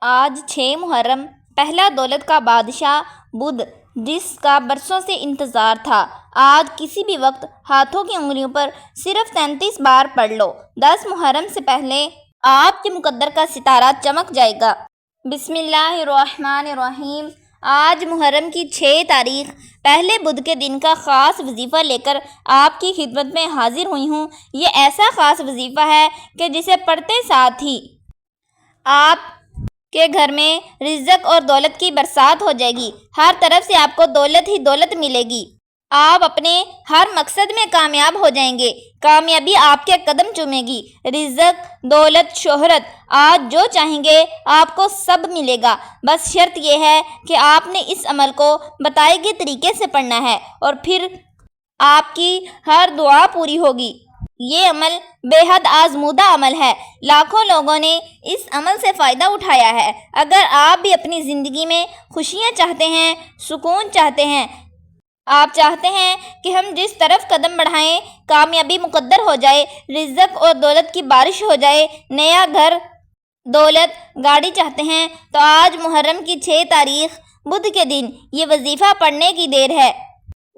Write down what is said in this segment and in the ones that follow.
آج 6 محرم، پہلا دولت کا بادشاہ بدھ، جس کا برسوں سے انتظار تھا، آج کسی بھی وقت ہاتھوں کی انگلیوں پر صرف 33 بار پڑھ لو۔ 10 محرم سے پہلے آپ کے مقدر کا ستارہ چمک جائے گا۔ بسم اللہ الرحمن الرحیم۔ آج محرم کی 6 تاریخ پہلے بدھ کے دن کا خاص وظیفہ لے کر آپ کی خدمت میں حاضر ہوئی ہوں۔ یہ ایسا خاص وظیفہ ہے کہ جسے پڑھتے ساتھ ہی آپ کے گھر میں رزق اور دولت کی برسات ہو جائے گی۔ ہر طرف سے آپ کو دولت ہی دولت ملے گی۔ آپ اپنے ہر مقصد میں کامیاب ہو جائیں گے۔ کامیابی آپ کے قدم چومے گی۔ رزق، دولت، شہرت، آج جو چاہیں گے آپ کو سب ملے گا۔ بس شرط یہ ہے کہ آپ نے اس عمل کو بتائے گئے طریقے سے پڑھنا ہے اور پھر آپ کی ہر دعا پوری ہوگی۔ یہ عمل بے حد آزمودہ عمل ہے۔ لاکھوں لوگوں نے اس عمل سے فائدہ اٹھایا ہے۔ اگر آپ بھی اپنی زندگی میں خوشیاں چاہتے ہیں، سکون چاہتے ہیں، آپ چاہتے ہیں کہ ہم جس طرف قدم بڑھائیں کامیابی مقدر ہو جائے، رزق اور دولت کی بارش ہو جائے، نیا گھر، دولت، گاڑی چاہتے ہیں، تو آج محرم کی 6 تاریخ بدھ کے دن یہ وظیفہ پڑھنے کی دیر ہے۔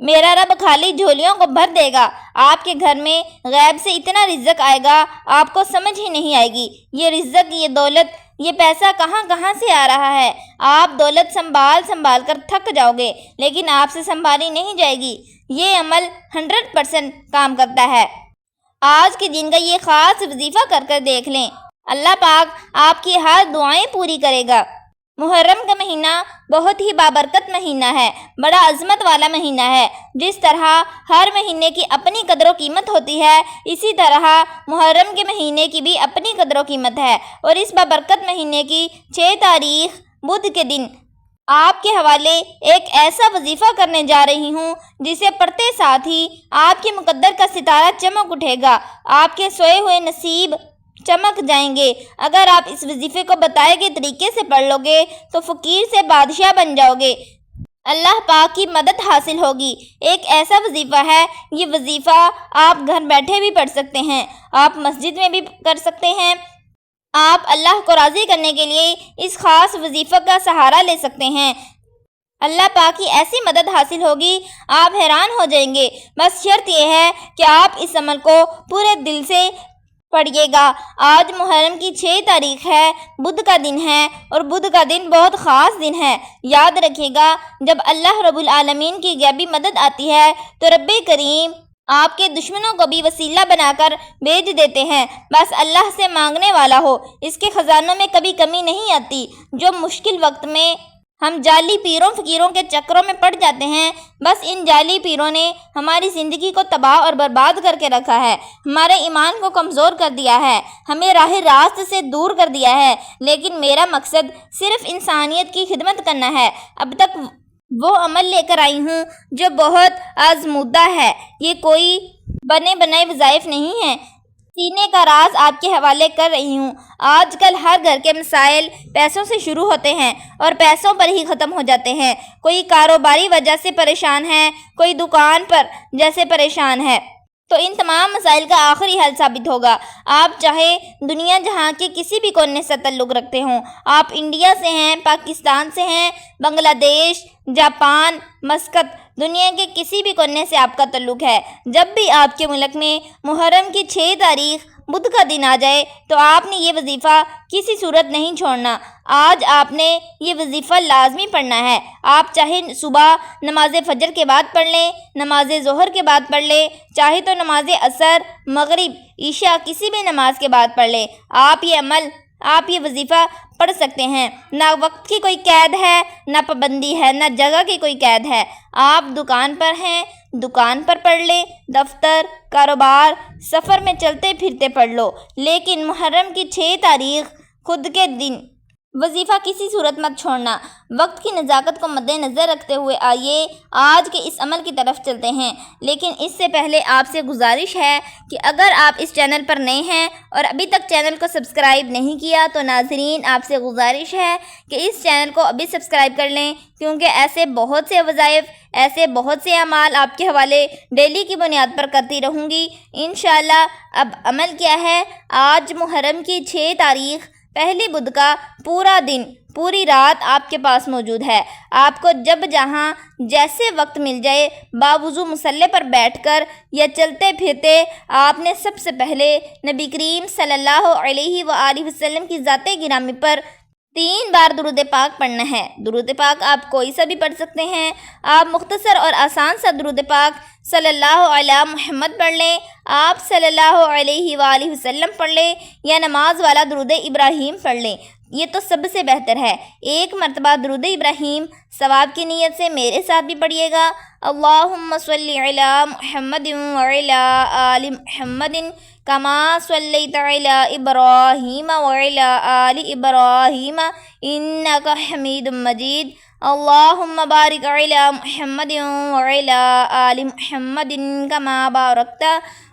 میرا رب خالی جھولیوں کو بھر دے گا۔ آپ کے گھر میں غیب سے اتنا رزق آئے گا آپ کو سمجھ ہی نہیں آئے گی۔ یہ رزق، یہ دولت، یہ پیسہ کہاں سے آ رہا ہے؟ آپ دولت سنبھال کر تھک جاؤ گے، لیکن آپ سے سنبھالی نہیں جائے گی۔ یہ عمل 100% کام کرتا ہے۔ آج کے دن کا یہ خاص وظیفہ کر دیکھ لیں، اللہ پاک آپ کی ہر دعائیں پوری کرے گا۔ محرم کا مہینہ بہت ہی بابرکت مہینہ ہے، بڑا عظمت والا مہینہ ہے۔ جس طرح ہر مہینے کی اپنی قدر و قیمت ہوتی ہے، اسی طرح محرم کے مہینے کی بھی اپنی قدر و قیمت ہے۔ اور اس بابرکت مہینے کی 6 تاریخ بدھ کے دن آپ کے حوالے ایک ایسا وظیفہ کرنے جا رہی ہوں جسے پڑھتے ساتھ ہی آپ کے مقدر کا ستارہ چمک اٹھے گا، آپ کے سوئے ہوئے نصیب چمک جائیں گے۔ اگر آپ اس وظیفے کو بتائے گئے طریقے سے پڑھ لو گے تو فقیر سے بادشاہ بن جاؤ گے، اللہ پاک کی مدد حاصل ہوگی۔ ایک ایسا وظیفہ ہے، یہ وظیفہ آپ گھر بیٹھے بھی پڑھ سکتے ہیں، آپ مسجد میں بھی کر سکتے ہیں۔ آپ اللہ کو راضی کرنے کے لیے اس خاص وظیفہ کا سہارا لے سکتے ہیں۔ اللہ پاک کی ایسی مدد حاصل ہوگی، آپ حیران ہو جائیں گے۔ بس شرط یہ ہے کہ آپ اس عمل کو پورے دل سے پڑھیے گا۔ آج محرم کی 6 تاریخ ہے، بدھ کا دن ہے، اور بدھ کا دن بہت خاص دن ہے۔ یاد رکھیے گا، جب اللہ رب العالمین کی غیبی مدد آتی ہے تو رب کریم آپ کے دشمنوں کو بھی وسیلہ بنا کر بھیج دیتے ہیں۔ بس اللہ سے مانگنے والا ہو، اس کے خزانوں میں کبھی کمی نہیں آتی۔ جو مشکل وقت میں ہم جعلی پیروں فقیروں کے چکروں میں پڑ جاتے ہیں، بس ان جعلی پیروں نے ہماری زندگی کو تباہ اور برباد کر کے رکھا ہے، ہمارے ایمان کو کمزور کر دیا ہے، ہمیں راہ راست سے دور کر دیا ہے۔ لیکن میرا مقصد صرف انسانیت کی خدمت کرنا ہے۔ اب تک وہ عمل لے کر آئی ہوں جو بہت آزمودہ ہے۔ یہ کوئی بنے بنائے وظائف نہیں ہیں، سینے کا راز آپ کے حوالے کر رہی ہوں۔ آج کل ہر گھر کے مسائل پیسوں سے شروع ہوتے ہیں اور پیسوں پر ہی ختم ہو جاتے ہیں۔ کوئی کاروباری وجہ سے پریشان ہے، کوئی دکان پر جیسے پریشان ہے، تو ان تمام مسائل کا آخری حل ثابت ہوگا۔ آپ چاہے دنیا جہاں کے کسی بھی کونے سے تعلق رکھتے ہوں، آپ انڈیا سے ہیں، پاکستان سے ہیں، بنگلہ دیش، جاپان، مسقط، دنیا کے کسی بھی کونے سے آپ کا تعلق ہے، جب بھی آپ کے ملک میں محرم کی 6 تاریخ بدھ کا دن آ جائے تو آپ نے یہ وظیفہ کسی صورت نہیں چھوڑنا۔ آج آپ نے یہ وظیفہ لازمی پڑھنا ہے۔ آپ چاہے صبح نماز فجر کے بعد پڑھ لیں، نماز ظہر کے بعد پڑھ لیں، چاہے تو نماز عصر، مغرب، عشاء کسی بھی نماز کے بعد پڑھ لیں۔ آپ یہ وظیفہ پڑھ سکتے ہیں۔ نہ وقت کی کوئی قید ہے، نہ پابندی ہے، نہ جگہ کی کوئی قید ہے۔ آپ دکان پر ہیں، دکان پر پڑھ لیں، دفتر، کاروبار، سفر میں چلتے پھرتے پڑھ لو، لیکن محرم کی 6 تاریخ خود کے دن وظیفہ کسی صورت مت چھوڑنا۔ وقت کی نزاکت کو مد نظر رکھتے ہوئے آئیے آج کے اس عمل کی طرف چلتے ہیں۔ لیکن اس سے پہلے آپ سے گزارش ہے کہ اگر آپ اس چینل پر نئے ہیں اور ابھی تک چینل کو سبسکرائب نہیں کیا تو ناظرین آپ سے گزارش ہے کہ اس چینل کو ابھی سبسکرائب کر لیں، کیونکہ ایسے بہت سے وظائف، ایسے بہت سے اعمال آپ کے حوالے ڈیلی کی بنیاد پر کرتی رہوں گی انشاءاللہ۔ اب عمل کیا ہے؟ آج محرم کی 6 تاریخ پہلی بدھ کا پورا دن پوری رات آپ کے پاس موجود ہے۔ آپ کو جب جہاں جیسے وقت مل جائے باوضو مصلی پر بیٹھ کر یا چلتے پھرتے آپ نے سب سے پہلے نبی کریم صلی اللہ علیہ وآلہ وسلم کی ذات گرامی پر 3 بار درود پاک پڑھنا ہے۔ درود پاک آپ کوئی سا بھی پڑھ سکتے ہیں۔ آپ مختصر اور آسان سا درود پاک صلی اللہ علیہ محمد پڑھ لیں، آپ صلی اللہ علیہ وآلہ وسلم پڑھ لیں یا نماز والا درود ابراہیم پڑھ لیں، یہ تو سب سے بہتر ہے۔ ایک مرتبہ درود ابراہیم ثواب کی نیت سے میرے ساتھ بھی پڑھیے گا۔ اللہم صلی علی محمد وعلی آل محمد کما صلیت علی ابراہیم وعلی آل ابراہیم انک حمید مجید۔ اللہم بارک علی محمد وعلی آل محمد کما بارکت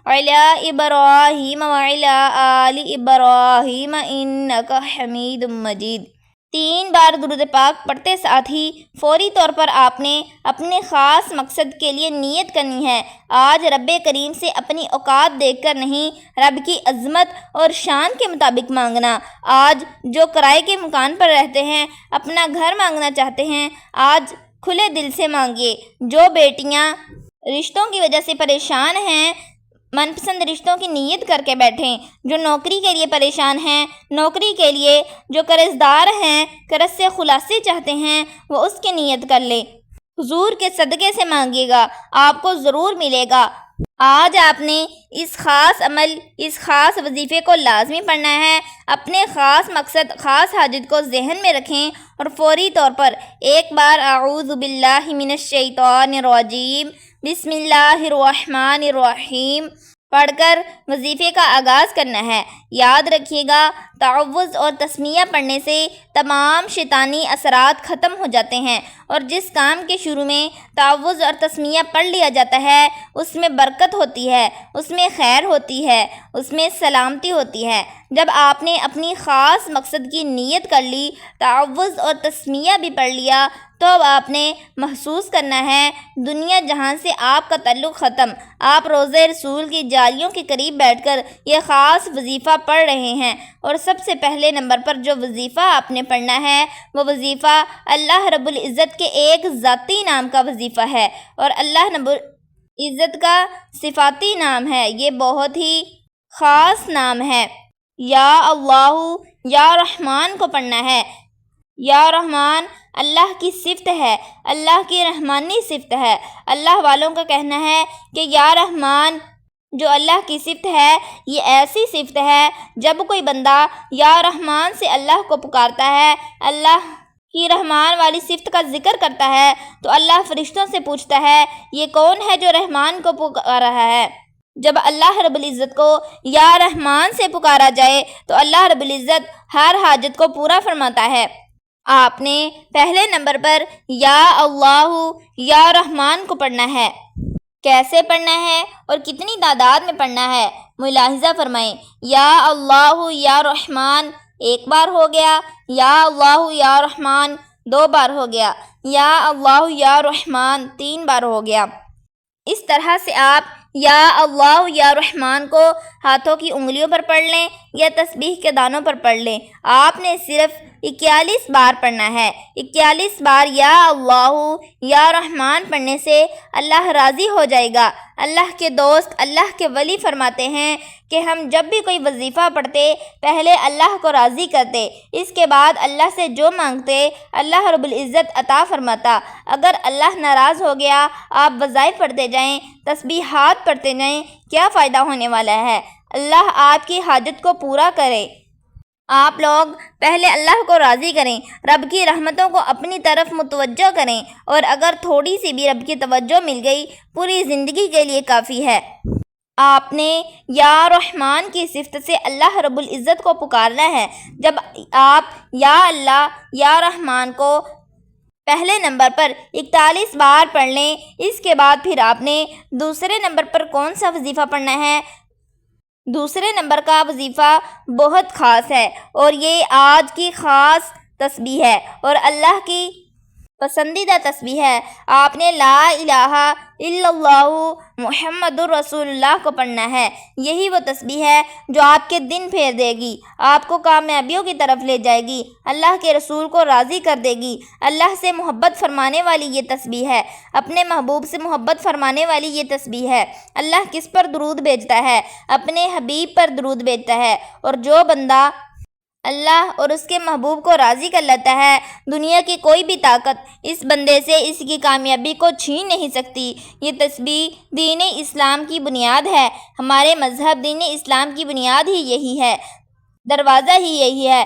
علی ابراہیم وعلی آل ابراہیم انک حمید مجید۔ 3 بار درود پاک پڑھتے ساتھ ہی فوری طور پر آپ نے اپنے خاص مقصد کے لیے نیت کرنی ہے۔ آج رب کریم سے اپنی اوقات دیکھ کر نہیں، رب کی عظمت اور شان کے مطابق مانگنا۔ آج جو کرائے کے مکان پر رہتے ہیں، اپنا گھر مانگنا چاہتے ہیں، آج کھلے دل سے مانگیے۔ جو بیٹیاں رشتوں کی وجہ سے پریشان ہیں، من پسند رشتوں کی نیت کر کے بیٹھیں۔ جو نوکری کے لیے پریشان ہیں، نوکری کے لیے جو قرض دار ہیں، قرض سے خلاصی چاہتے ہیں، وہ اس کی نیت کر لیں۔ حضور کے صدقے سے مانگیے گا، آپ کو ضرور ملے گا۔ آج آپ نے اس خاص عمل، اس خاص وظیفے کو لازمی پڑھنا ہے۔ اپنے خاص مقصد، خاص حاجت کو ذہن میں رکھیں اور فوری طور پر ایک بار اعوذ باللہ من الشیطان الرجیم بسم اللہ الرحمن الرحیم پڑھ کر وظیفے کا آغاز کرنا ہے۔ یاد رکھیے گا، تعوذ اور تسمیہ پڑھنے سے تمام شیطانی اثرات ختم ہو جاتے ہیں، اور جس کام کے شروع میں تعوذ اور تسمیہ پڑھ لیا جاتا ہے اس میں برکت ہوتی ہے، اس میں خیر ہوتی ہے، اس میں سلامتی ہوتی ہے۔ جب آپ نے اپنی خاص مقصد کی نیت کر لی، تعوذ اور تسمیہ بھی پڑھ لیا، تو اب آپ نے محسوس کرنا ہے دنیا جہان سے آپ کا تعلق ختم۔ آپ روضہ رسول کی جالیوں کے قریب بیٹھ کر یہ خاص وظیفہ پڑھ رہے ہیں، اور سب سے پہلے نمبر پر جو وظیفہ آپ نے پڑھنا ہے وہ وظیفہ اللہ رب العزت کے ایک ذاتی نام کا وظیفہ ہے، اور اللہ رب العزت کا صفاتی نام ہے۔ یہ بہت ہی خاص نام ہے۔ یا اللہ یا رحمان کو پڑھنا ہے۔ یا رحمان اللہ کی صفت ہے، اللہ کی رحمانی صفت ہے۔ اللہ والوں کا کہنا ہے کہ یا رحمان جو اللہ کی صفت ہے، یہ ایسی صفت ہے جب کوئی بندہ یا رحمان سے اللہ کو پکارتا ہے، اللہ کی رحمان والی صفت کا ذکر کرتا ہے، تو اللہ فرشتوں سے پوچھتا ہے یہ کون ہے جو رحمان کو پکار رہا ہے۔ جب اللہ رب العزت کو یا رحمان سے پکارا جائے تو اللہ رب العزت ہر حاجت کو پورا فرماتا ہے۔ آپ نے پہلے نمبر پر یا اللہ یا رحمان کو پڑھنا ہے۔ کیسے پڑھنا ہے اور کتنی تعداد میں پڑھنا ہے ملاحظہ فرمائیں۔ یا اللہ یا رحمان 1 بار ہو گیا، یا اللہ یا رحمان 2 بار ہو گیا، یا اللہ یا رحمان 3 بار ہو گیا۔ اس طرح سے آپ یا اللہ یا رحمان کو ہاتھوں کی انگلیوں پر پڑھ لیں یا تسبیح کے دانوں پر پڑھ لیں۔ آپ نے صرف 41 بار پڑھنا ہے۔ 41 بار یا اللہ یا رحمان پڑھنے سے اللہ راضی ہو جائے گا۔ اللہ کے دوست، اللہ کے ولی فرماتے ہیں کہ ہم جب بھی کوئی وظیفہ پڑھتے پہلے اللہ کو راضی کرتے، اس کے بعد اللہ سے جو مانگتے اللہ رب العزت عطا فرماتا۔ اگر اللہ ناراض ہو گیا، آپ وظائف پڑھتے جائیں، تسبیحات پڑھتے جائیں، کیا فائدہ ہونے والا ہے؟ اللہ آپ کی حاجت کو پورا کرے۔ آپ لوگ پہلے اللہ کو راضی کریں، رب کی رحمتوں کو اپنی طرف متوجہ کریں، اور اگر تھوڑی سی بھی رب کی توجہ مل گئی پوری زندگی کے لیے کافی ہے۔ آپ نے یا رحمان کی صفت سے اللہ رب العزت کو پکارنا ہے۔ جب آپ یا اللہ یا رحمان کو پہلے نمبر پر 41 بار پڑھ لیں، اس کے بعد پھر آپ نے دوسرے نمبر پر کون سا وظیفہ پڑھنا ہے؟ دوسرے نمبر کا وظیفہ بہت خاص ہے، اور یہ آج کی خاص تسبیح ہے، اور اللہ کی پسندیدہ تسبیح ہے۔ آپ نے لا الہ الا اللہ محمد الرسول اللہ کو پڑھنا ہے۔ یہی وہ تسبیح ہے جو آپ کے دن پھیر دے گی، آپ کو کامیابیوں کی طرف لے جائے گی، اللہ کے رسول کو راضی کر دے گی۔ اللہ سے محبت فرمانے والی یہ تسبیح ہے، اپنے محبوب سے محبت فرمانے والی یہ تسبیح ہے۔ اللہ کس پر درود بھیجتا ہے؟ اپنے حبیب پر درود بھیجتا ہے، اور جو بندہ اللہ اور اس کے محبوب کو راضی کر لیتا ہے، دنیا کی کوئی بھی طاقت اس بندے سے اس کی کامیابی کو چھین نہیں سکتی۔ یہ تسبیح دین اسلام کی بنیاد ہے۔ ہمارے مذہب دین اسلام کی بنیاد ہی یہی ہے، دروازہ ہی یہی ہے۔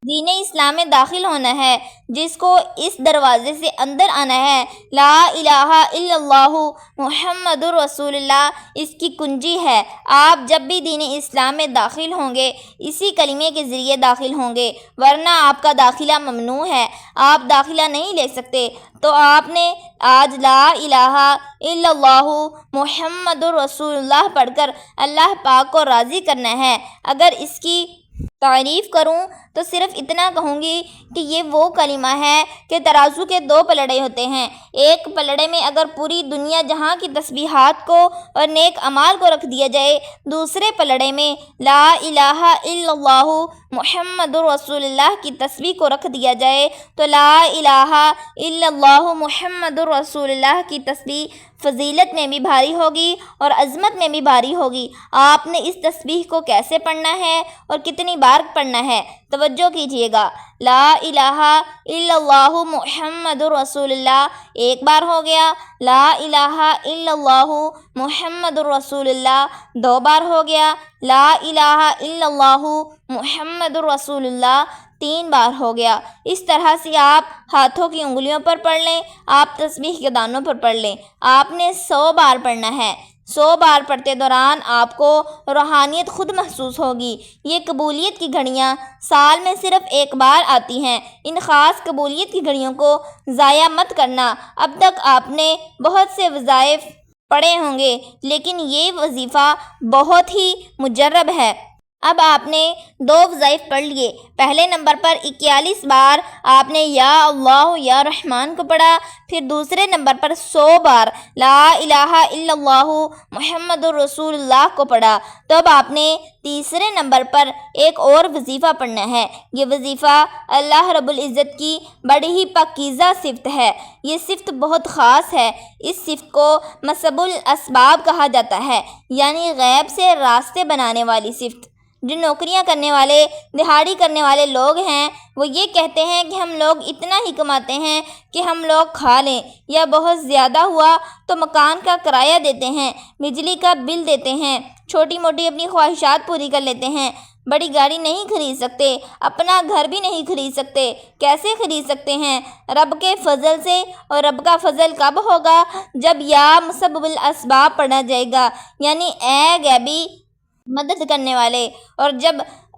دین اسلام میں داخل ہونا ہے، جس کو اس دروازے سے اندر آنا ہے۔ لا الہ الا اللہ محمد الرسول اللہ اس کی کنجی ہے۔ آپ جب بھی دین اسلام میں داخل ہوں گے، اسی کلمے کے ذریعے داخل ہوں گے، ورنہ آپ کا داخلہ ممنوع ہے، آپ داخلہ نہیں لے سکتے۔ تو آپ نے آج لا الہ الا اللہ محمد الرسول اللہ پڑھ کر اللہ پاک کو راضی کرنا ہے۔ اگر اس کی تعریف کروں تو صرف اتنا کہوں گی کہ یہ وہ کلمہ ہے کہ ترازو کے دو پلڑے ہوتے ہیں۔ ایک پلڑے میں اگر پوری دنیا جہاں کی تسبیحات کو اور نیک اعمال کو رکھ دیا جائے، دوسرے پلڑے میں لا الہ الا اللہ محمد رسول اللہ کی تسبیح کو رکھ دیا جائے تو لا الہ الا اللہ محمد رسول اللہ کی تسبیح فضیلت میں بھی بھاری ہوگی اور عظمت میں بھی بھاری ہوگی۔ آپ نے اس تسبیح کو کیسے پڑھنا ہے اور کتنی بار پڑھنا ہے، توجہ کیجیے گا۔ لا الہ الا اللہ محمد رسول اللہ ایک بار ہو گیا، لا الہ الا اللہ محمد رسول اللہ دو بار ہو گیا، لا الہ الا اللہ محمد رسول اللہ تین بار ہو گیا۔ اس طرح سے آپ ہاتھوں کی انگلیوں پر پڑھ لیں، آپ تسبیح کے دانوں پر پڑھ لیں۔ آپ نے 100 بار پڑھنا ہے۔ 100 بار پڑھتے دوران آپ کو روحانیت خود محسوس ہوگی۔ یہ قبولیت کی گھڑیاں سال میں صرف ایک بار آتی ہیں، ان خاص قبولیت کی گھڑیوں کو ضائع مت کرنا۔ اب تک آپ نے بہت سے وظائف پڑھے ہوں گے، لیکن یہ وظیفہ بہت ہی مجرب ہے۔ اب آپ نے 2 وظائف پڑھ لیے۔ پہلے نمبر پر 41 بار آپ نے یا اللہ یا رحمان کو پڑھا، پھر دوسرے نمبر پر 100 بار لا الہ الا اللہ محمد الرسول اللہ کو پڑھا۔ تو اب آپ نے تیسرے نمبر پر ایک اور وظیفہ پڑھنا ہے۔ یہ وظیفہ اللہ رب العزت کی بڑی ہی پاکیزہ صفت ہے۔ یہ صفت بہت خاص ہے۔ اس صفت کو مسبب الاسباب کہا جاتا ہے، یعنی غیب سے راستے بنانے والی صفت۔ جو نوکریاں کرنے والے، دہاڑی کرنے والے لوگ ہیں، وہ یہ کہتے ہیں کہ ہم لوگ اتنا ہی کماتے ہیں کہ ہم لوگ کھا لیں، یا بہت زیادہ ہوا تو مکان کا کرایہ دیتے ہیں، بجلی کا بل دیتے ہیں، چھوٹی موٹی اپنی خواہشات پوری کر لیتے ہیں۔ بڑی گاڑی نہیں خرید سکتے، اپنا گھر بھی نہیں خرید سکتے۔ کیسے خرید سکتے ہیں؟ رب کے فضل سے۔ اور رب کا فضل کب ہوگا؟ جب یا مسبب الاسباب پڑھا جائے گا، یعنی اے غیبی مدد کرنے والے۔ اور جب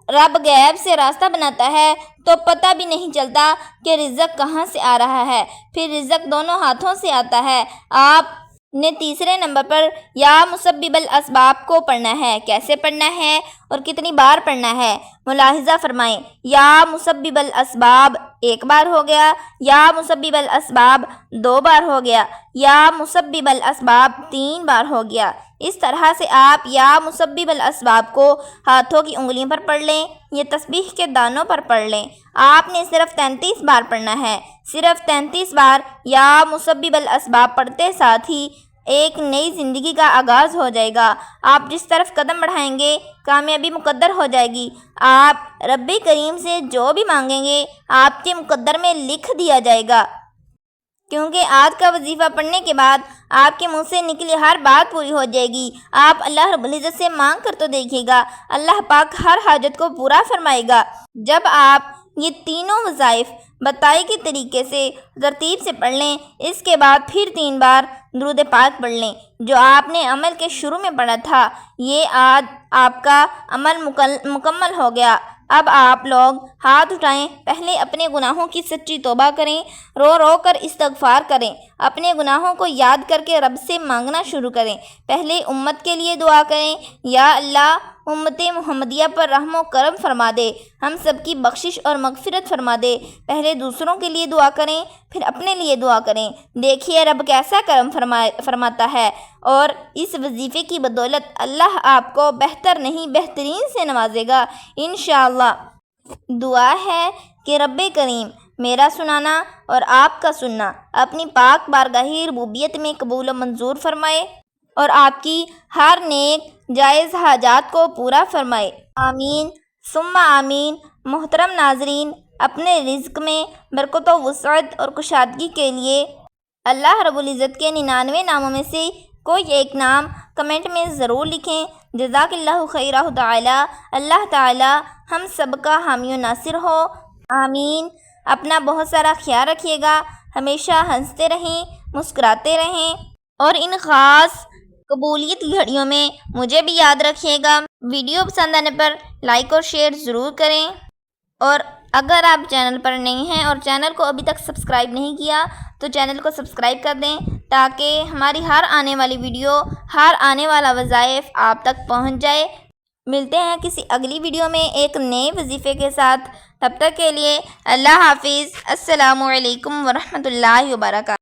رب غیب سے راستہ بناتا ہے تو پتہ بھی نہیں چلتا کہ رزق کہاں سے آ رہا ہے، پھر رزق دونوں ہاتھوں سے آتا ہے۔ آپ نے تیسرے نمبر پر یا مسبب الاسباب کو پڑھنا ہے۔ کیسے پڑھنا ہے اور کتنی بار پڑھنا ہے؟ ملاحظہ فرمائیں۔ یا مسبب الاسباب ایک بار ہو گیا، یا مسبب الاسباب 2 بار ہو گیا، یا مسبب الاسباب 3 بار ہو گیا۔ اس طرح سے آپ یا مسبب الاسباب کو ہاتھوں کی انگلیوں پر پڑھ لیں، یہ تسبیح کے دانوں پر پڑھ لیں۔ آپ نے صرف 33 بار پڑھنا ہے۔ صرف 33 بار یا مسبب الاسباب پڑھتے ساتھ ہی ایک نئی زندگی کا آغاز ہو جائے گا۔ آپ جس طرف قدم بڑھائیں گے، کامیابی مقدر ہو جائے گی۔ آپ رب کریم سے جو بھی مانگیں گے، آپ کے مقدر میں لکھ دیا جائے گا، کیونکہ آج کا وظیفہ پڑھنے کے بعد آپ کے منہ سے نکلی ہر بات پوری ہو جائے گی۔ آپ اللہ رب العزت سے مانگ کر تو دیکھیے گا، اللہ پاک ہر حاجت کو پورا فرمائے گا۔ جب آپ یہ تینوں وظائف بتائی کے طریقے سے ترتیب سے پڑھ لیں، اس کے بعد پھر 3 بار درود پاک پڑھ لیں جو آپ نے عمل کے شروع میں پڑھا تھا۔ یہ آج آپ کا عمل مکمل ہو گیا۔ اب آپ لوگ ہاتھ اٹھائیں، پہلے اپنے گناہوں کی سچی توبہ کریں، رو رو کر استغفار کریں، اپنے گناہوں کو یاد کر کے رب سے مانگنا شروع کریں۔ پہلے امت کے لیے دعا کریں، یا اللہ امت محمدیہ پر رحم و کرم فرما دے، ہم سب کی بخشش اور مغفرت فرما دے۔ پہلے دوسروں کے لیے دعا کریں، پھر اپنے لیے دعا کریں۔ دیکھیے رب کیسا کرم فرماتا ہے، اور اس وظیفے کی بدولت اللہ آپ کو بہتر نہیں بہترین سے نوازے گا انشاءاللہ۔ دعا ہے کہ رب کریم میرا سنانا اور آپ کا سننا اپنی پاک بارگاہ ربوبیت میں قبول و منظور فرمائے، اور آپ کی ہر نیک جائز حاجات کو پورا فرمائے، آمین ثم آمین۔ محترم ناظرین، اپنے رزق میں برکت و وسعت اور کشادگی کے لیے اللہ رب العزت کے 99 ناموں میں سے کوئی ایک نام کمنٹ میں ضرور لکھیں۔ جزاک اللہ خیرہ تعالی۔ اللہ تعالی ہم سب کا حامی و ناصر ہو، آمین۔ اپنا بہت سارا خیال رکھیے گا، ہمیشہ ہنستے رہیں، مسکراتے رہیں، اور ان خاص قبولیت کی گھڑیوں میں مجھے بھی یاد رکھیے گا۔ ویڈیو پسند آنے پر لائک اور شیئر ضرور کریں، اور اگر آپ چینل پر نئے ہیں اور چینل کو ابھی تک سبسکرائب نہیں کیا تو چینل کو سبسکرائب کر دیں، تاکہ ہماری ہر آنے والی ویڈیو، ہر آنے والا وظائف آپ تک پہنچ جائے۔ ملتے ہیں کسی اگلی ویڈیو میں ایک نئے وظیفے کے ساتھ، تب تک کے لیے اللہ حافظ۔ السلام علیکم ورحمۃ اللہ وبرکاتہ۔